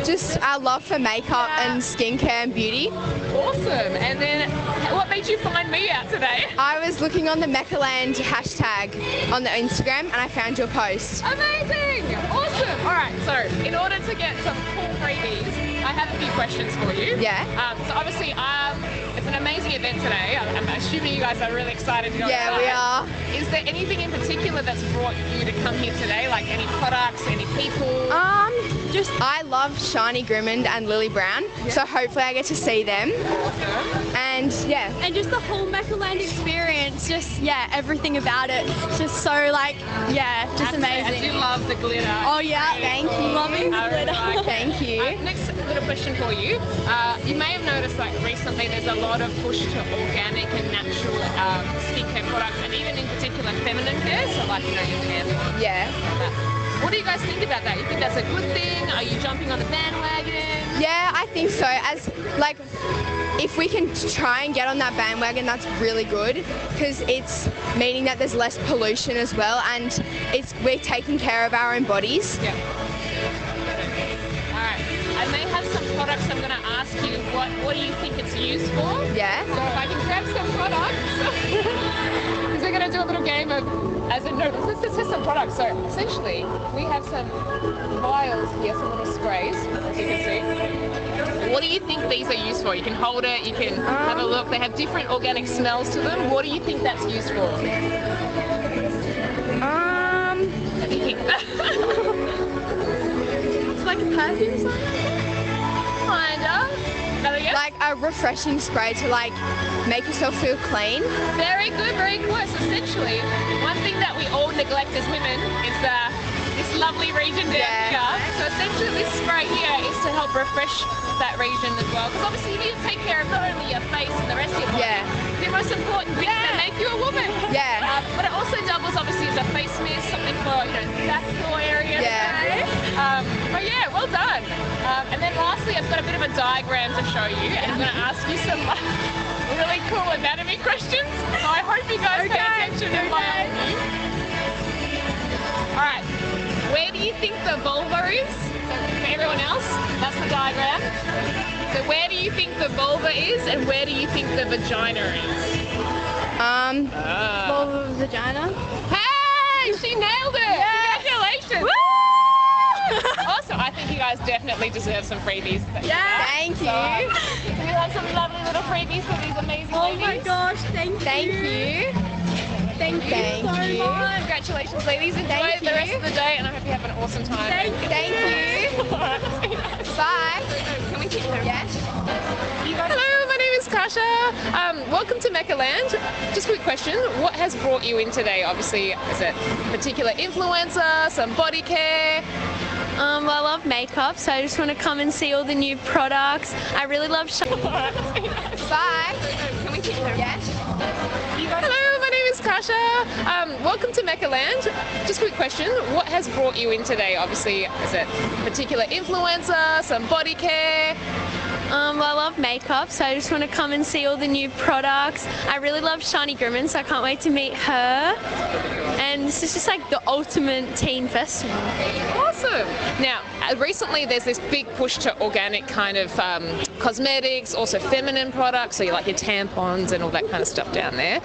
Just our love for makeup and skincare and beauty. Awesome. And then what made you find me out today? I was looking on the Meccaland hashtag on the Instagram and I found your post. Amazing. Awesome. All right. So in order to get some cool freebies, I have a few questions for you. Yeah. So obviously, it's an amazing event today. I'm assuming you guys are really excited to go. Yeah, we are. Is there anything in particular that's brought you to come here today? Like any products, any people? Just I love Shani Grimmond and Lily Brown, so hopefully I get to see them. Awesome. And yeah. And just the whole Meccaland experience, just everything about it, just so just amazing. I do love the glitter. Oh yeah, thank you. Loving the glitter. Like Thank you. Next little question for you. You may have noticed recently there's a lot of push to organic and natural skincare products, and even in particular feminine care, so your tampons. Yeah. What do you guys think about that? You think that's a good thing? Are you jumping on the bandwagon? Yeah, I think so. If we can try and get on that bandwagon, that's really good because it's meaning that there's less pollution as well, and we're taking care of our own bodies. Yeah. All right. I may have some products I'm going to ask you. What do you think it's used for? Yeah. So if I can grab some products, because we're going to do a little game of. Let's test some products. So essentially, we have some vials here, some little sprays, as you can see. What do you think these are used for? You can hold it, you can have a look. They have different organic smells to them. What do you think that's used for? What do you think? It's like a perfume or Kinda. Another guess? Like a refreshing spray to make yourself feel clean. Very good, very close. Essentially, one thing that we all neglect as women is this lovely region down here. So essentially this spray here is to help refresh that region as well. Because obviously you need to take care of not only your face and the rest of your body, the most important things that make you a woman. Yeah. But it also doubles obviously as a face mist, something for that floor area. Yeah. But yeah, well done. And then lastly, I've got a bit of a diagram to show you, and I'm going to ask you some really cool anatomy questions. So I hope you guys pay attention and follow me. All right. Where do you think the vulva is? So for everyone else, that's the diagram. So where do you think the vulva is, and where do you think the vagina is? vulva vagina. Hey, she nailed it! Yes. Congratulations! Woo! Awesome. I think you guys definitely deserve some freebies. Yeah. Thank you. So, we have some lovely little freebies for these amazing ladies. Oh my gosh, thank you. Thank you. Thank you so much. Congratulations, ladies. Enjoy Thank the you. rest of the day, and I hope you have an awesome time. Thank you. Thank you. Bye. Can we keep them? Yes. Hello, my name is Kasha. Welcome to Meccaland. Just a quick question. What has brought you in today? Obviously, is it a particular influencer, some body care? Well, I love makeup, so I just want to come and see all the new products. I really love Bye. Can we keep them? Yes. Hello, my name is Kasha. Welcome to Meccaland. Just a quick question. What has brought you in today? Obviously, is it a particular influencer, some body care? Well, I love makeup, so I just want to come and see all the new products. I really love Shani Grimmond, so I can't wait to meet her. And this is just like the ultimate teen festival. Awesome. Now, recently there's this big push to organic kind of cosmetics, also feminine products, so you like your tampons and all that kind of stuff down there.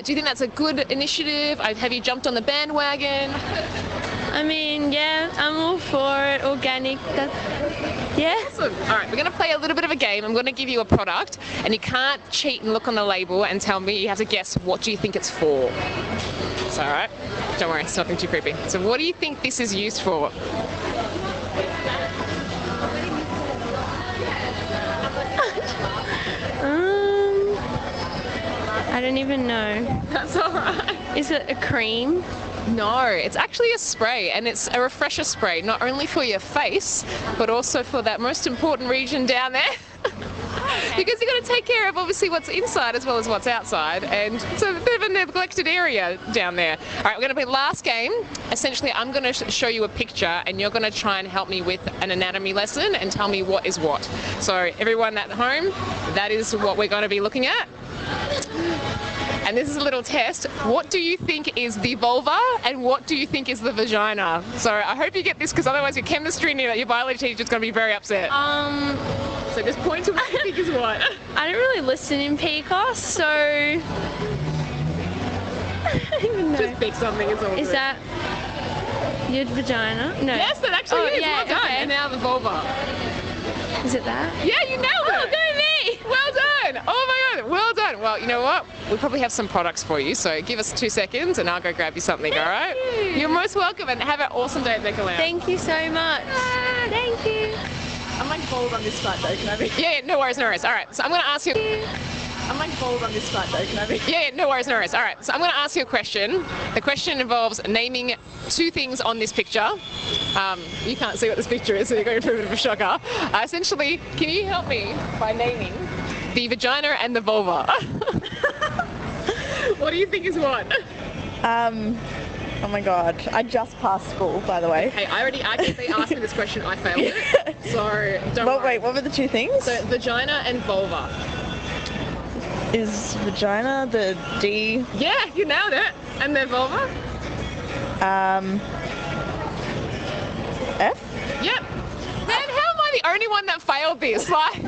Do you think that's a good initiative? Have you jumped on the bandwagon? I mean, yeah, I'm all for it. Organic, yeah. Awesome. All right, we're going to play a little bit of a game. I'm going to give you a product, and you can't cheat and look on the label and tell me. You have to guess what do you think it's for. It's all right. Don't worry, it's nothing too creepy. So what do you think this is used for? I don't even know. That's all right. Is it a cream? No, it's actually a spray, and it's a refresher spray, not only for your face, but also for that most important region down there. Because you've got to take care of obviously what's inside as well as what's outside, and it's a bit of a neglected area down there. All right, we're going to play last game. Essentially, I'm going to show you a picture, and you're going to try and help me with an anatomy lesson and tell me what is what. So everyone at home, that is what we're going to be looking at. And this is a little test. What do you think is the vulva and what do you think is the vagina? So I hope you get this because otherwise your chemistry and your biology teacher is going to be very upset. So just point to what you think is what. I don't really listen in PCOS, so I don't even know. Just pick something, it's all Is good. that your vagina? No. Yes, that actually is. Yeah, Well done. okay. And now the vulva. Is it that? Yeah, you nailed it. Oh, go me! Well done. Oh my God, well done. Well, you know what? We probably have some products for you, so give us 2 seconds and I'll go grab you something, all right? You're most welcome and have an awesome day at Mechaland. Thank you so much. Thank you. I'm like bold on this part though, can I be? Yeah, no worries, no worries. All right, so I'm going to ask you... I'm like bold on this part though, can I be? Yeah, no worries, no worries. All right, so I'm going to ask you a question. The question involves naming 2 things on this picture. You can't see what this picture is, so you're going through a bit of a shocker. Essentially, can you help me by naming the vagina and the vulva? What do you think is what? Oh my god, I just passed school, by the way. Hey, they asked me this question, I failed it. So don't But worry. wait, what were the 2 things? So vagina and vulva. Is vagina the D? Yeah, you nailed it. And the vulva? F? Yep. Man, how am I the only one that failed this? Like,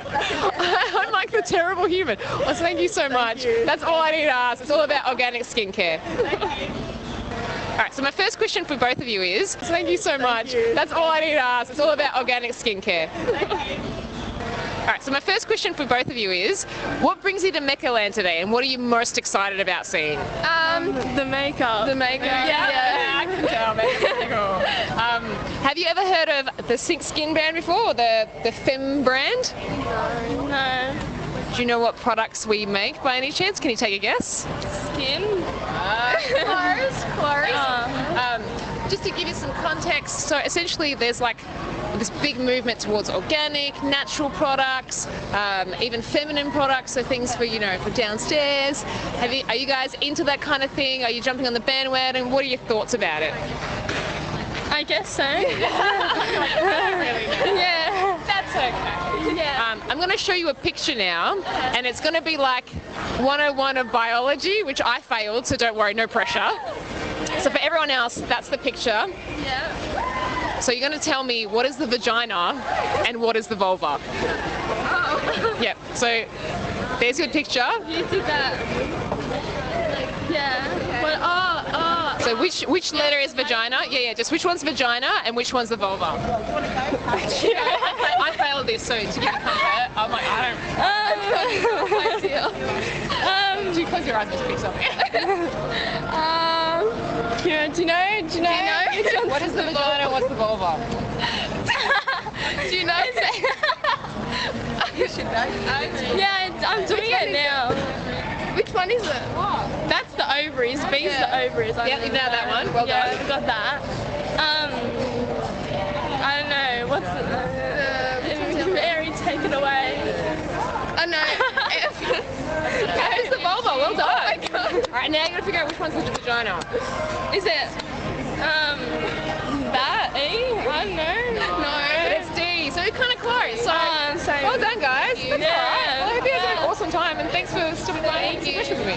I'm like the terrible human. Well, thank you so much. you. That's all I need to ask. It's all about organic skincare. All right, so my first question for both of you is, thank you so much. you. That's all I need to ask. It's all about organic skincare. All right, so my first question for both of you is, what brings you to Mechaland today and what are you most excited about seeing? The makeup. The makeup. Yeah, I can tell, man. It's really cool. Have you ever heard of the Synk skin brand before, or the Femme brand? No. Do you know what products we make by any chance? Can you take a guess? Skin? Clothes. Just to give you some context, so essentially there's like this big movement towards organic, natural products, even feminine products, so things for, for downstairs. Are you guys into that kind of thing? Are you jumping on the bandwagon? What are your thoughts about it? I guess so. Really? Yeah. That's okay. Yeah. I'm going to show you a picture now, and it's going to be like 101 of biology, which I failed, so don't worry, no pressure. So for everyone else, that's the picture. Yeah. So you're going to tell me what is the vagina and what is the vulva. Oh. Yep, so there's your picture. You did that. Yeah. Okay. But, So which letter is vagina? Yeah, just which one's vagina and which one's the vulva? I failed this, so to give you comfort, I'm like, I don't. Do you close your eyes and just pick something? Do you know? What is the vagina and what's the vulva? Do you know? You should know. Yeah, I'm doing it now. Which one is it? That's the ovaries. B's the ovaries. Yeah, you nailed that one. Well yeah, done. I've got that. I don't know. What's the Mary, take it away. Oh no. It's the vulva. Well done. All right, now you got to figure out which one's the vagina. Is it that E? I don't know. No, but it's D. So we're kind of close. So Same. well done, guys. That's all right. Yeah. Well, I hope you had an awesome time, and thanks for stopping by and answering questions with me.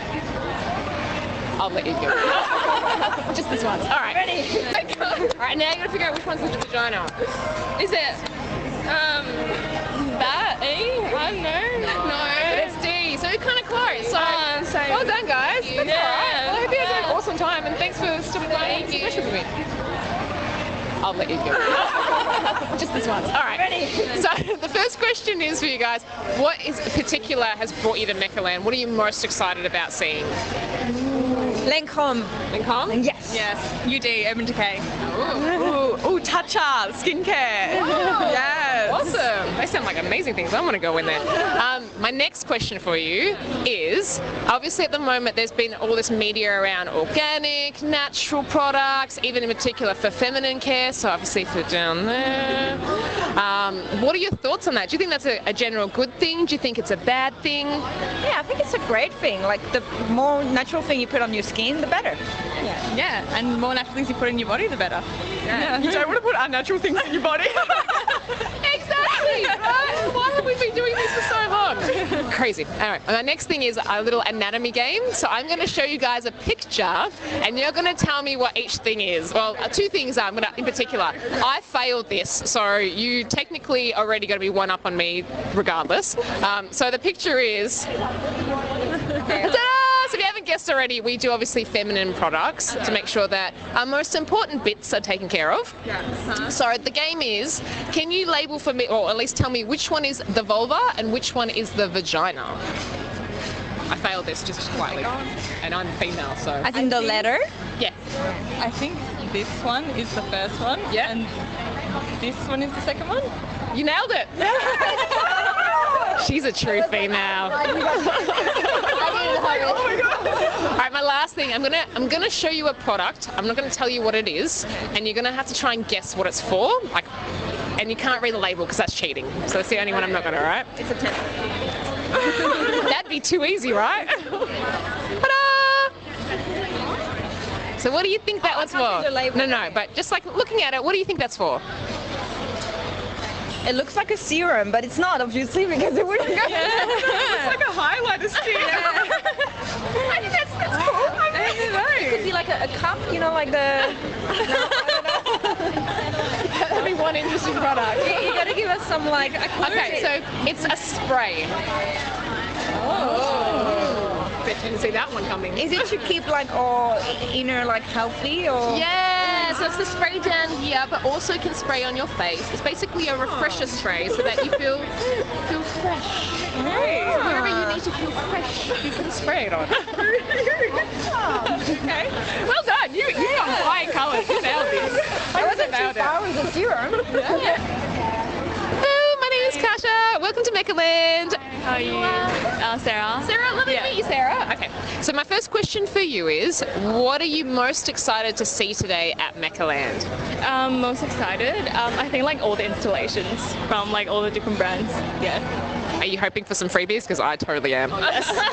I'll let you go. Just this once. All right. Ready? All right, now you got to figure out which one's the vagina. Is it that E? I don't know. No, but it's D. So we're kind of close. So Same. well done, guys. That's all right. Yeah. Well, I hope you had an awesome time, and thanks for stopping by and answering questions with me. I'll let you go. Just this once. All right. Ready? So the first question is for you guys. What is particular has brought you to Mechaland? What are you most excited about seeing? Lancome. Lincoln? Yes. Yes, UD, Urban Decay. Ooh. Ooh, Tatcha, skincare. Yes. Awesome. They sound like amazing things. I want to go in there. My next question for you is, obviously at the moment there's been all this media around organic, natural products, even in particular for feminine care, so obviously for down there. What are your thoughts on that? Do you think that's a general good thing? Do you think it's a bad thing? Yeah, I think it's a great thing. Like, the more natural thing you put on your skin, the better. Yeah, and more natural things you put in your body, the better. Yeah. You don't want to put unnatural things in your body. Exactly. Exactly. Right? Why have we been doing this for so long? Crazy. All right. My next thing is a little anatomy game. So I'm going to show you guys a picture, and you're going to tell me what each thing is. Well, two things I'm going to, in particular. I failed this, so you technically already going to be one up on me, regardless. So the picture is. Ta-da! So if you haven't guessed already, we do obviously feminine products to make sure that our most important bits are taken care of. So the game is, can you label for me, or at least tell me which one is the vulva and which one is the vagina? I failed this just slightly, and I'm female, so. I think the letter. Yeah. I think this one is the first one. Yeah. And this one is the second one. You nailed it. She's a true female. All right, my last thing. I'm gonna show you a product. I'm not gonna tell you what it is, and you're gonna have to try and guess what it's for. Like, and you can't read the label because that's cheating. So that's the only one I'm not gonna. All right? It's a test. That'd be too easy, right? Ta-da! So what do you think that one's for? No, but just like looking at it, what do you think that's for? It looks like a serum, but it's not, obviously, because it wouldn't go. It's like a highlighter stick. I think that's cool. I don't know. It could be like a cup, you know, like the. That'd be one interesting product. You gotta give us some like. Okay, so it's a spray. Oh. Bet you didn't see that one coming. Is it to keep like our inner like healthy or? Yeah, so it's the spray down here, but also can spray on your face. It's basically a refresher spray so that you feel fresh. Wherever you need to feel fresh, you can spray it on. Okay. Well done. You got high colours. You nailed this. I wasn't too far with a serum. Hello, my name is Kasha. Welcome to Mechaland. How are you? Sarah. Sarah, lovely to meet you, Sarah. Okay, so my first question for you is, what are you most excited to see today at Mechaland? Most excited. I think like all the installations from like all the different brands. Yeah. Are you hoping for some freebies? Because I totally am.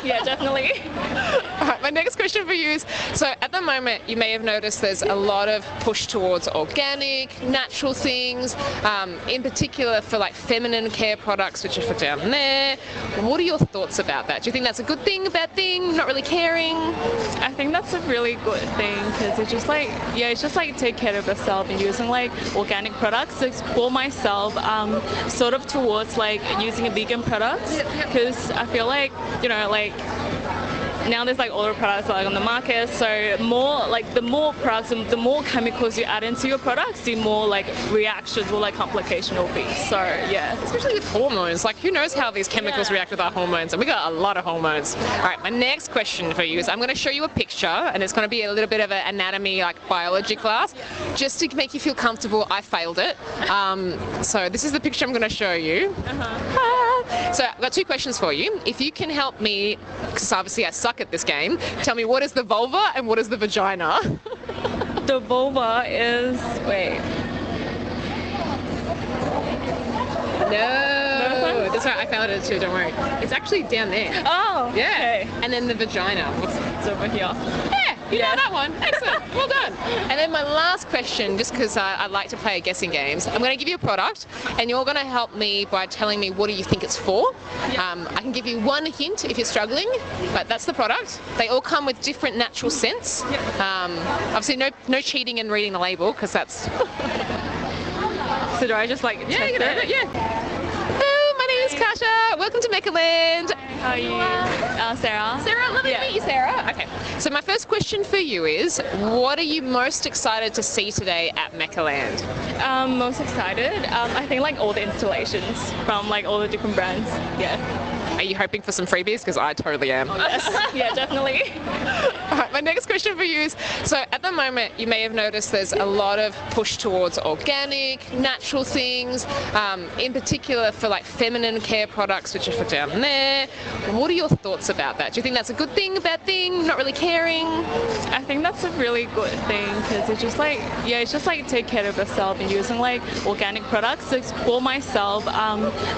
Yeah, definitely. All right, my next question for you is, so at the moment you may have noticed there's a lot of push towards organic, natural things, in particular for like feminine care products, which are for down there. What are your thoughts about that? Do you think that's a good thing, a bad thing, not really caring? I think that's a really good thing because it's just like, yeah, it's just like take care of yourself and using like organic products. Like, for myself, sort of towards like using a vegan product because I feel like, you know, like now there's like all the products like on the market, so more like the more products and the more chemicals you add into your products, the more like reactions or like complication will be. So yeah, especially with hormones, like who knows how these chemicals react with our hormones, and we got a lot of hormones. All right, my next question for you is, I'm going to show you a picture, and it's going to be a little bit of an anatomy, like biology class, just to make you feel comfortable. I failed it, so this is the picture I'm going to show you. So I've got two questions for you. If you can help me, because obviously I suck at this game, tell me what is the vulva and what is the vagina? the vulva is, wait. No, that's right, I found it too, don't worry. It's actually down there. Oh, yeah. Okay. And then the vagina. It's over here. Yeah, you know that one. Excellent, well done. And then my last question, just because I like to play guessing games, I'm going to give you a product, and you're going to help me by telling me what do you think it's for. I can give you one hint if you're struggling, but that's the product. They all come with different natural scents. Obviously no cheating in reading the label, because that's... So do I just like test you know, it? yeah. Hello, my name is Kasha. Welcome to Mechaland. How are you? Sarah. Sarah, lovely to meet you, Sarah. Okay, so my first question for you is, what are you most excited to see today at Mechaland? Most excited. I think like all the installations from like all the different brands. Yeah. Are you hoping for some freebies? Because I totally am. Yeah, definitely. All right, my next question for you is, so at the moment you may have noticed there's a lot of push towards organic, natural things, in particular for like feminine care products, which are for down there. What are your thoughts about that? Do you think that's a good thing, a bad thing, not really caring? I think that's a really good thing because it's just like, yeah, it's just like take care of yourself and using like organic products. Like, for myself,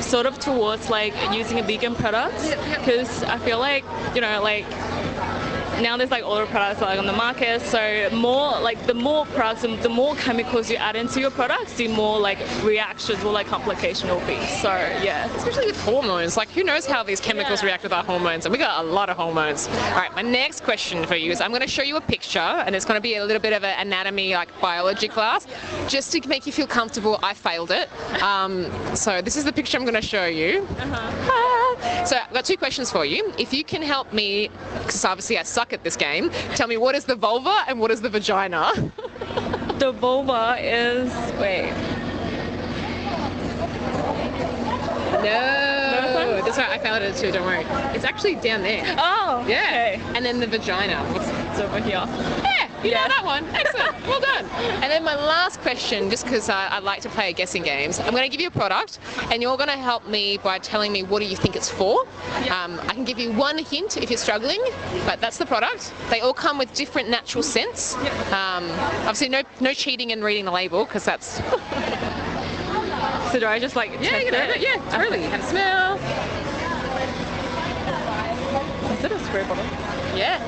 sort of towards like using a vegan product because I feel like, you know, like now there's like older products like on the market, so the more products and the more chemicals you add into your products, the more like reactions or like complication will be. So yeah, especially with hormones, like who knows how these chemicals react with our hormones, and we got a lot of hormones. All right, my next question for you is I'm going to show you a picture, and it's going to be a little bit of an anatomy, like biology class, just to make you feel comfortable. I failed it. So this is the picture I'm going to show you. So I've got two questions for you. If you can help me, because obviously I suck at this game, tell me what is the vulva and what is the vagina? the vulva is No, that's right. I found it too. Don't worry. It's actually down there. Oh, yeah. okay. And then the vagina. It's over here. Yeah, you know that one. Excellent. Well done. And then my last question, just because I like to play guessing games, I'm going to give you a product, and you're going to help me by telling me what do you think it's for. I can give you one hint if you're struggling, but that's the product. They all come with different natural scents. Obviously, no cheating in reading the label, because that's. So do I just like test it? Yeah, totally. Have a smell. Is it a spray bottle? Yeah.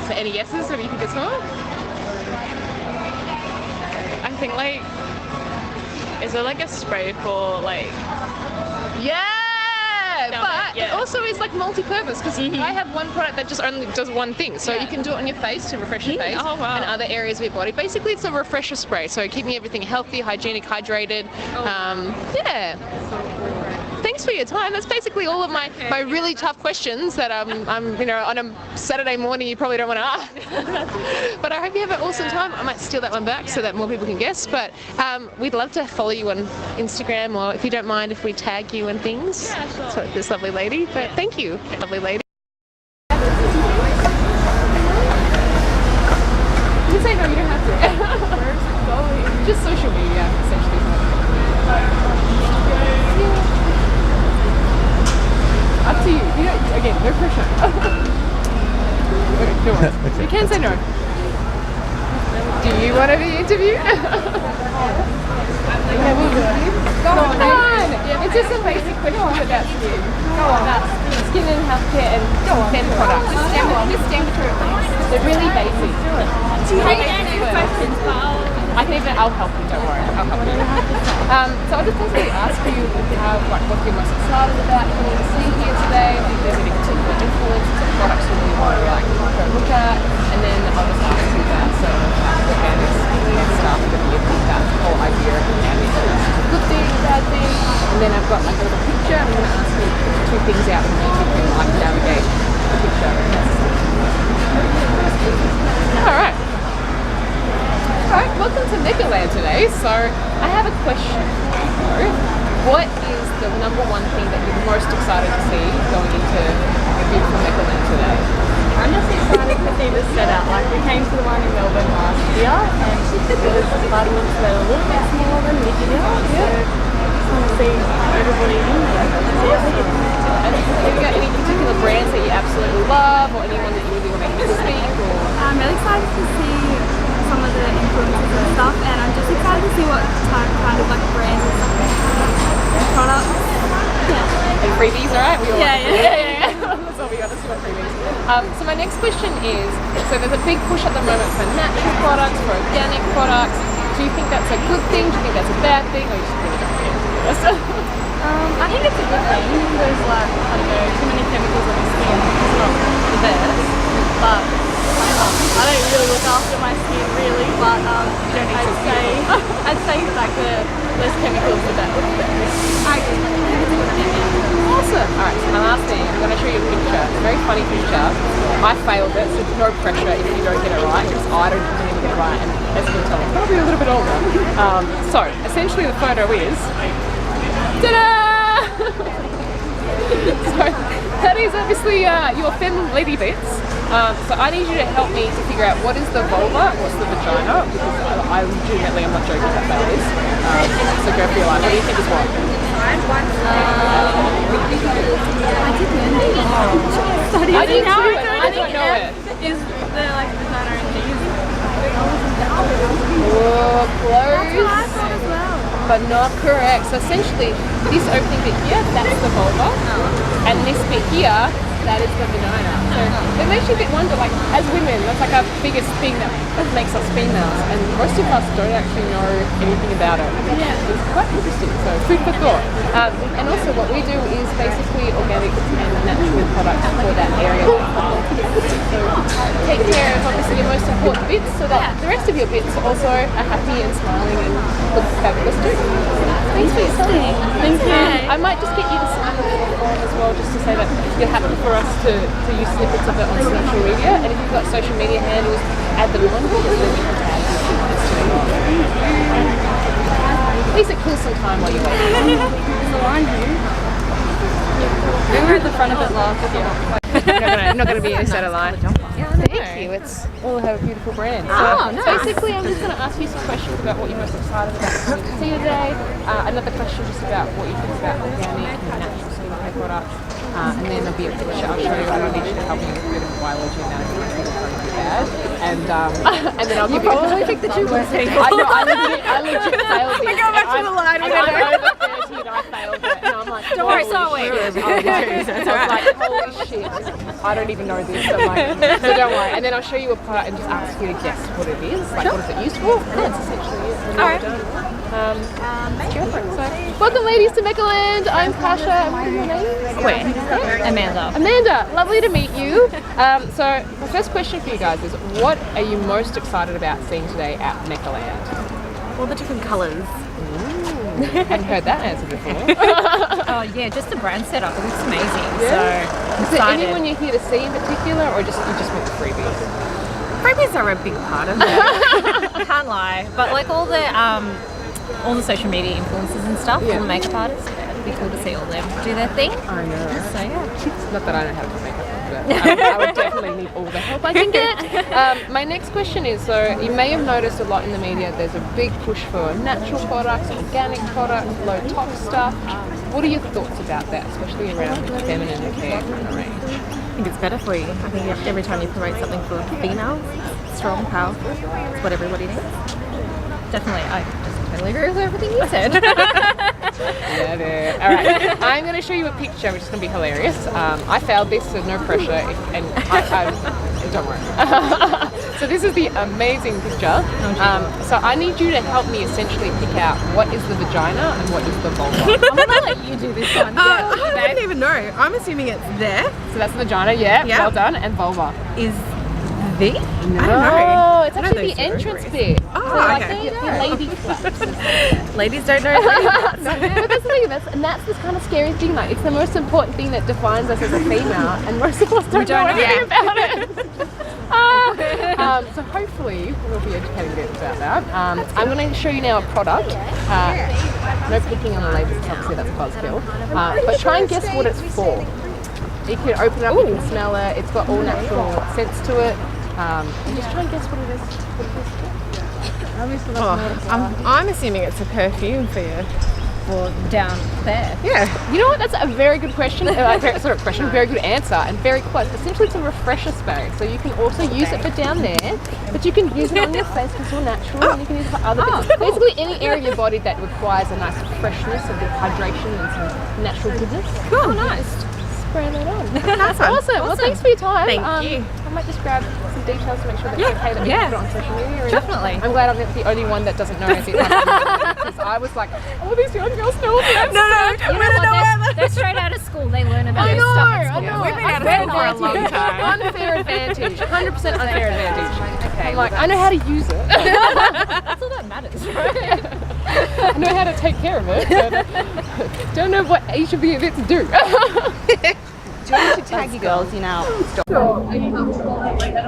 So any guesses? What do you think it's for? I think like, is it like a spray for like? Yeah. But it also is like multi-purpose, because I have one product that just only does one thing. So you can do it on your face to refresh your face and other areas of your body. Basically, it's a refresher spray, so keeping everything healthy, hygienic, hydrated. Yeah. Thanks for your time. That's basically all of my really tough questions that I'm on a Saturday morning you probably don't want to ask. But I hope you have an awesome time. I might steal that one back so that more people can guess. But we'd love to follow you on Instagram, or if you don't mind if we tag you and things. Yeah, sure. So this lovely lady. But thank you, lovely lady. You can say no, you don't have to. Where's it going? Just social media, essentially. Up to you. Again, no pressure. Okay, no worries. You can say no. Do you want to be interviewed? Go on. It's just some basic questions about skin. About skin and healthcare and skin products. Just stand through it, please. They're really basic. Do you hate any questions, I'll help you, don't worry. I'll help you. So I'll just basically ask you what you're most excited about coming to see here today, if there's any particular influences or products you really want to go look at, and then I'll just ask you about some organic stuff that you think that whole idea of organic is a good thing, a bad thing, and then I've got like a little picture, and I'm going to ask you two things out and you can like navigate the picture. Alright. Alright, welcome to Megaland today. So I have a question for you. What is the number one thing that you're most excited to see going into beautiful Megaland today? I'm just excited to see this set out. Like, we came to the one in Melbourne last year, and it was fun. Looks a little bit smaller than this year. So just want to see everybody in there. Have you got any particular brands that you absolutely love, or anyone that you really want to speak? Or? I'm really excited to see some of the influences and stuff, and I'm just excited to see what kind of like brands and products. Yeah. And freebies, alright? Yeah. That's all we got. Let's do freebies. So my next question is, so there's a big push at the moment for natural products, for organic products. Do you think that's a good thing? Do you think that's a bad thing? Or you just really don't care? I think it's a good thing. There's like, I don't know, too many chemicals on the skin. It's not the best, but I don't really look after my skin really, but I'd say like the less chemicals the better. I agree. It's a good idea. Awesome. Alright, so my last thing, I'm going to show you a picture. It's a very funny picture. I failed it, so no pressure if you don't get it right, because I didn't get it right, and as you can tell, I'm probably a little bit older. So, essentially the photo is... Ta-da! So, that is obviously your femme lady bits. So I need you to help me to figure out what is the vulva, what's the vagina, because I legitimately am not joking about that is. So go for your life. What do you think is what? I didn't know it. Is the like designer and things. Oh, close. That's what I thought as well. but not correct. So essentially, this opening bit here, that's the vulva, and this bit here, that is the vagina. So it makes you a bit wonder, like, as women, that's like our biggest thing that makes us females, and most of us don't actually know anything about it. It's quite interesting, so food for thought. And also what we do is basically organic and natural products for that area. So take care of obviously your most important bits so that the rest of your bits also are happy and smiling and look fabulous too. Thanks for your time. Thank you. I might just get you to sign the form as well, just to say that you're happy for us to use snippets of it on social media, and if you've got social media handles, add them on because then we can add them. At least it kills some time while you're waiting. There's a line here. We were at the front of it last year. You're not going to be inside a line. Thank you. It's all have a beautiful brand. So basically, I'm just going to ask you some questions about what you're most excited about coming to see today. Another question just about what you think about organic and natural skincare products. And then there'll be a picture. I'll show you. I don't need you to help me with a bit of biology now. And then I'll give you. Probably pick the two worst people. I legit failed it. We go back to the line. I'm over 30 and I failed it. And I'm like, don't worry, so are we. So I was like, holy shit, I don't even know this. I'm like, so don't worry. And then I'll show you a product and just ask you to guess what it is. Like, what is it used for? And that's essentially it. All right. Go for it. So, welcome, ladies, to Meccaland. I'm Kasha. What is your name? Wait, Amanda. Amanda, lovely to meet you. So, my first question for you guys is, what are you most excited about seeing today at Meccaland? All the different colours. Hadn't heard that answer before. Oh yeah, just the brand setup. It looks amazing. Yeah. So Is there anyone you're here to see in particular, or just you just want the freebies? freebies are a big part of it. I can't lie, but like all the social media influencers and stuff, all the makeup artists, it'd be cool to see all them do their thing. I know. So yeah. Not that I know how to put makeup on, but I would definitely need all the help I can get. My next question is, so you may have noticed a lot in the media, there's a big push for natural products, organic products, low tox stuff. What are your thoughts about that, especially around the feminine care kind of range? I think it's better for you. I think every time you promote something for females, strong, powerful, it's what everybody needs. Definitely, I just totally agree with everything you said. Love it. All right, I'm going to show you a picture, which is going to be hilarious. I failed this, so no pressure, and don't worry. So this is the amazing picture. So I need you to help me essentially pick out what is the vagina and what is the vulva. I'm going to let you do this one. I don't even know. I'm assuming it's there. So that's the vagina, yeah. Well done. And vulva. Is the? No, it's actually the entrance bit. Oh, so okay. The lady flaps. Ladies don't know. But that's the thing, that's this kind of scary thing. Like, it's the most important thing that defines us as a female, and most of us don't know anything about it. So hopefully we'll be educating a bit about that. I'm going to show you now a product. No picking on the labels, obviously that's a buzzkill. But try and guess what it's for. You can open it up, you can smell it. It's got all natural scents to it. And just try and guess what it is. I'm assuming it's a perfume for you. Or down there. Yeah. You know what? That's a very good question. Very good answer, and very close. Essentially, it's a refresher spray, so you can also use it for down there, but you can use it on your face because it's all natural, and you can use it for other bits. Cool. Basically, any area of your body that requires a nice freshness, a bit of hydration, and some natural goodness. Cool. Oh, nice. Spray that on. That's awesome. Well, thanks for your time. Thank you. I might just grab some details to make sure that it's okay that we can put it on social media. Definitely. I'm glad I'm not the only one that doesn't know anything about it, because I was like, all these young girls know all this. No. They're straight out of school. They learn about this stuff at school. I know. We've been out of school for a long time. Unfair advantage. 100% unfair advantage. Okay. I'm like, I know how to use it. That's all that matters, right? I know how to take care of it, but don't know what each of the bits do. Do you want to tag you girls in our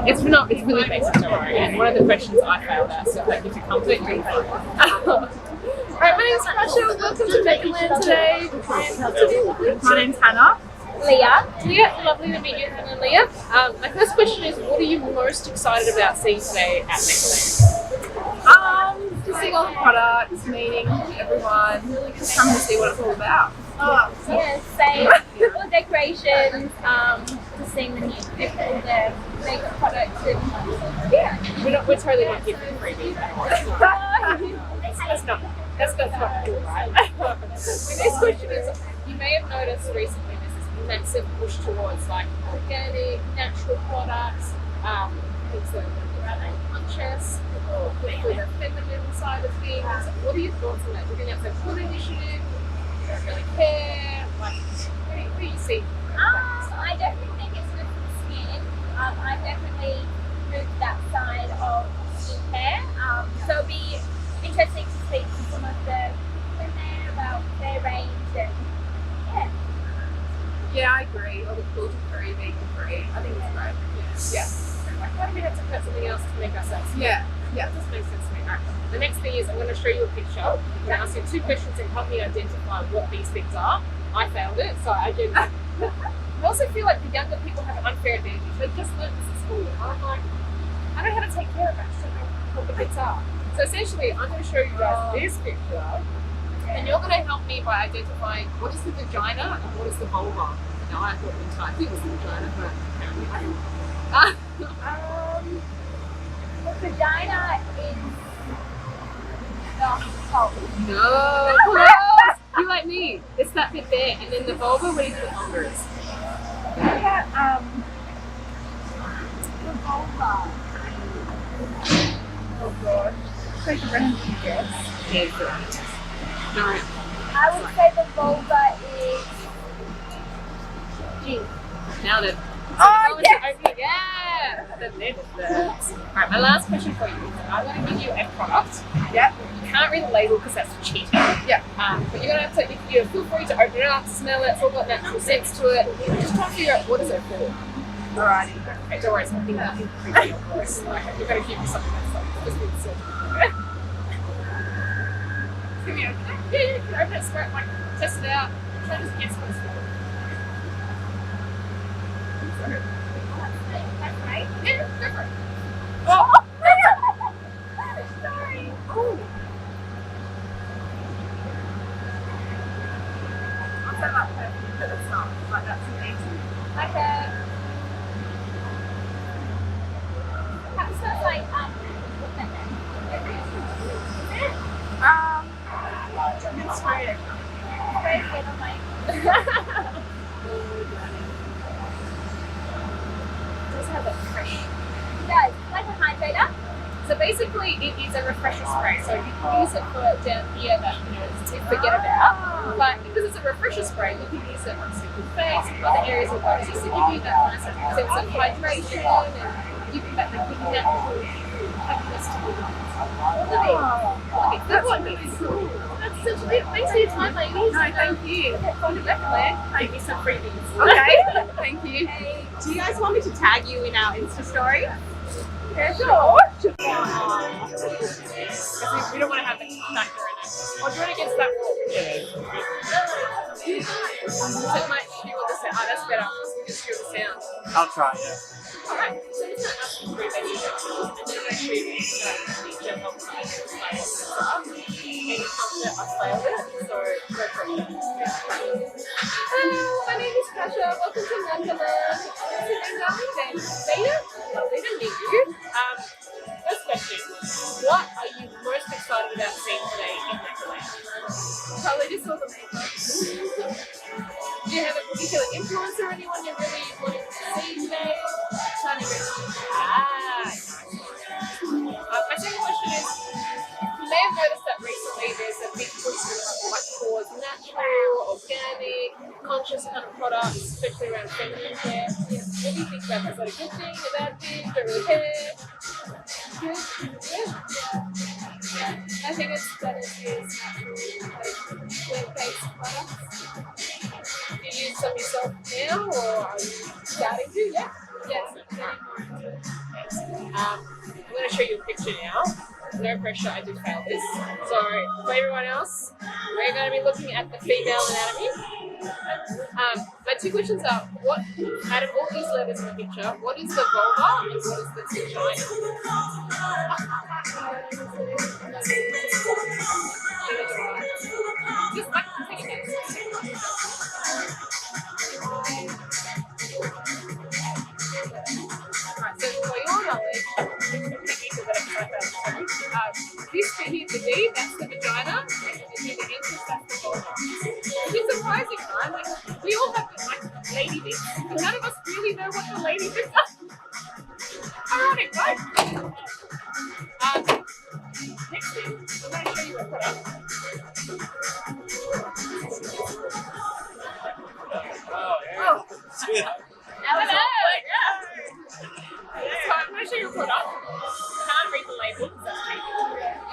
It's really basic, don't worry. And one of the questions I failed at, so thank you for completely fine. Alright, my name's Kasha. Welcome to Meccaland today. My name's Hannah. Leah, lovely to meet you, Hannah and Leah. My first question is, what are you most excited about seeing today at Meccaland? To see all the products, meeting everyone, just come to see what it's all about. Yeah, same. All the decorations, just seeing the new all the makeup products, and We're totally not here for the freebies. Let's not. That's not cool, right? The next question is, you may have noticed recently there's this massive push towards like organic, natural products, things that are conscious, or hopefully the feminine side of things. What are your thoughts on that? Do you think that's a good initiative? You don't really care? Like, what do you see? I definitely think it's good for the skin. I definitely moved that side of skincare. So it'll be interesting to speak to some of the women there about their range and yeah. Yeah, I agree. All the cruelty-free, vegan-free. I think it's great. Yeah. Like, why do we have to cut something else to make ourselves? Yeah. That just makes sense to me. All right. The next thing is I'm going to show you a picture. I'm going to ask you 2 questions and help me identify what these things are. I failed it, so I did. I also feel like the younger people have an unfair advantage. They just learned this at school. I'm like, I know how to take care of it. I just don't know what the bits are. So essentially, I'm going to show you guys this picture, and you're going to help me by identifying what is the vagina and what is the vulva. Now, I thought the entire thing was the vagina, but apparently I didn't. The vagina is the hole. No, close. You like me. It's that bit there, and then the vulva. What do you think the vulva is? The vulva. Oh god. Take a random guess. Yeah, correct. No. I would say the vulva is G. Nailed it. Oh, yes! Yeah! Alright, my last question for you. I'm going to give you a product. Yeah. You can't read the label because that's cheating. Yeah. But you're going to have to, you feel free to open it up, smell it, it's all got natural scents to it. Just try to figure out what is it for. Alright. Okay, don't worry, it's nothing creepy or gross. Like, you've got to keep me something that's like, just being silly. Can we open it? Yeah, you can open it, swear it, like, test it out. Try to just guess what it's for. That's right. Yeah, go for it. Oh! Sorry. Ooh. I'll say that perfume, but it's not. Like that's amazing. Like a. It smells like Mint spray. very good on my. Does have a fresh. It does. Like a hydrator. So basically, it is a refresher spray. So you can use it for down here that to forget about. But because it's a refresher spray, you can use it on your face and other areas of the body just to give you that nice sense of hydration and give you that natural happiness to the Okay, that's what it is. That's such a bit. Thanks for your time, ladies. No, thank you. On the back there, give you some freebies. Okay. Thank you. Hey. Do you guys want me to tag you in our Insta story? Yeah, sure. Because we don't want to have the factor in it. Or do you want to get that wall? So it might shield the sound. Oh, that's better. We can shield the sound. I'll try, yeah. Alright, so it's not up to 3 baby shots. And then I show you the help side of the and you come to I failed it, so go for it. Hello, my name is Kasha. Welcome to Wonderland. Sitting down with them. Beta? Lovely to meet you. First question. What are you most excited about seeing today in Wonderland? Probably just all the makeup. Do you have a particular influence or anyone you're really wanting to see today? Trying to get my second question is, you may have noticed that recently there's a big push towards natural, organic, conscious kind of products, especially around feminine care. What do you think about that? Is that a good thing, a bad thing? Don't really care? Good? Yeah. I think it's better to use natural, plant-based products. Do you use some yourself now, or are you starting to? Yeah? Yes. I'm going to show you a picture now. No pressure, I did fail this. So, for everyone else, we're going to be looking at the female anatomy. My 2 questions are, what, out of all these letters in the picture, what is the vulva and what is the vagina? Just like, take a guess. Alright, so for your knowledge, this bit here, the D, that's the vagina, and Which is surprising, right? Like, we all have like lady bits, but none of us really know what the lady bits are. Ironic, right? Next thing, I'm going to show you a product. Oh, hello. Yeah. So I'm going to show you a product. I can't read the label because that's me.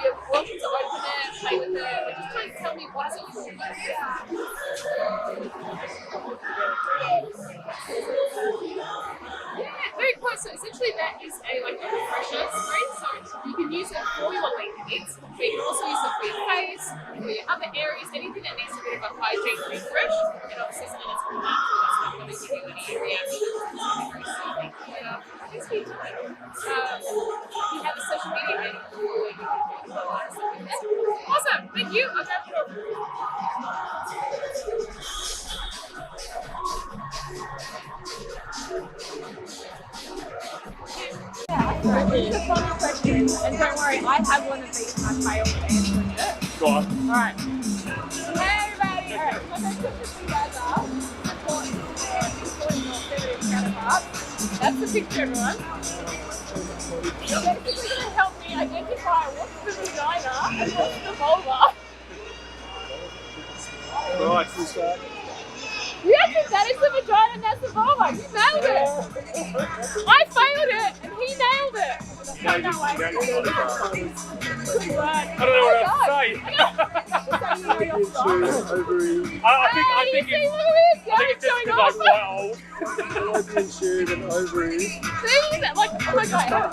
You're welcome to open it, play with it, but just try and tell me what is it you want. Yeah, very close. So essentially that is a refresher spray. So you can use it for your lady bits, but you can also use it for your face, for your other areas, anything that needs a bit of a hygiene refresh. And obviously something that's all natural, that's not going to give you any reactions. It's very soothing. You have a social media handle. Awesome, thank you. I'll grab it over. Just one more question, and don't worry, I have one of these and I failed to answer it. Go on. Alright. Hey everybody! Alright, my first question for you guys are, that's the picture, everyone. You're basically going to help me identify what's the vagina and what's the vulva. Right, full start. You actually, that is the vagina and that's the vulva. You nailed it. I failed it and he nailed it. No, you way. don't Good work. I don't know what else to say. I think See, it's look at this. I think it's just because I'm quite old. Fallopian tube and ovaries. See, like, oh my god.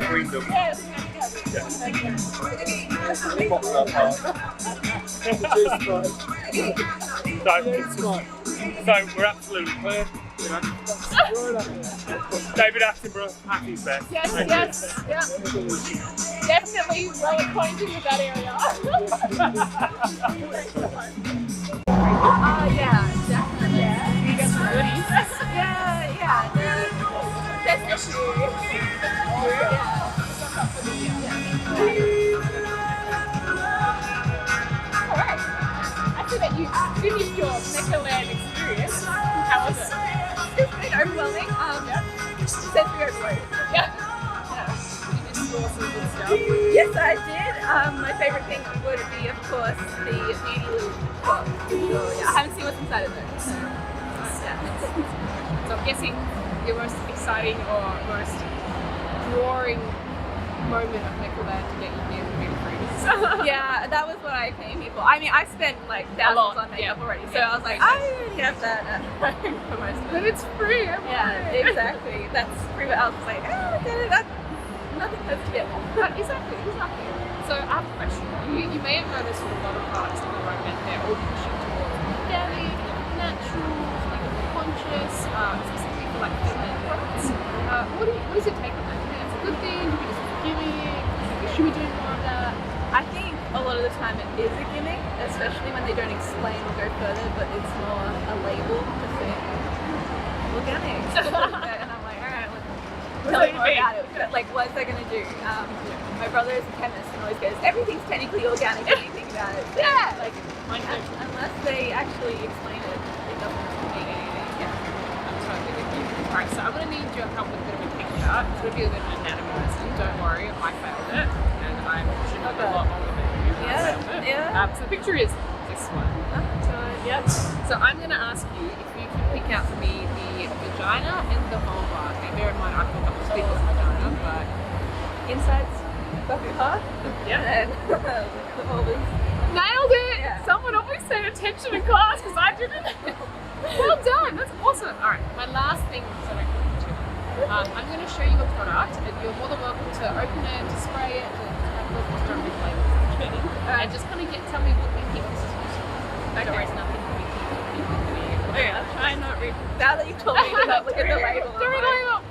Green them. Yes. Pop that part. So we're absolutely clear. David Attenborough, happy's best. Yes, yeah. Definitely well acquainted with that area. Yeah, definitely. Yeah. You got some goodies. Yeah. That's issue. Alright. I see that you finished your Neckerland experience. How was it? It's been overwhelming. Sensory overload. Yeah. You did score some good stuff. Yes, I did. My favourite thing would be, of course, the beauty loop box. I haven't seen what's inside of it. So I'm guessing your most exciting or most drawing moment of Neckerland to get you here for being free. Yeah, that was what I came here for. I mean, I spent like thousands on makeup already, so I was like, I already have that at home for most of it. But it's free. Yeah, exactly. That's free. But I was like, that's nothing close to get more. Exactly. So I have a question. You may have noticed with a lot of products at the moment, they're all pushing towards organic, natural, conscious, specifically for like feminine products. What is your take on that? Do you think that's a good thing? Do you think it's a gimmick? Should we do more of that? I think a lot of the time it is a gimmick, especially when they don't explain or go further, but it's more a label to say organic. And I'm like, alright, tell me more about it. Like, what's that going to do? My brother is a chemist and always goes, everything's technically organic when you think about it. Yeah! Like, unless they actually explain it, it doesn't mean anything. Yeah. I'm totally with you. Alright, so I'm going to need your help with a bit of a picture. It's going to be a bit of an anatomy lesson. Don't worry, I failed it. And I should have a lot more with it. Yeah. So the picture is this one. Yep. So I'm going to ask you if you can pick out for me the vagina and the vulva. Okay, bear in mind I thought that was big as vagina, but insides, bucket heart. Yeah. And the vulvas. Nailed it! Yeah. Someone always paid attention in class because I didn't. Well done. That's awesome. All right. My last thing is that I'm going to show you a product, and you're more than welcome to open it, to spray it, to have a look at the flavors. And just kind of tell me what you think this is useful. Okay. There is nothing to be okay, I'll try and not read. Now that you've told me to not look at the label. Don't read the label.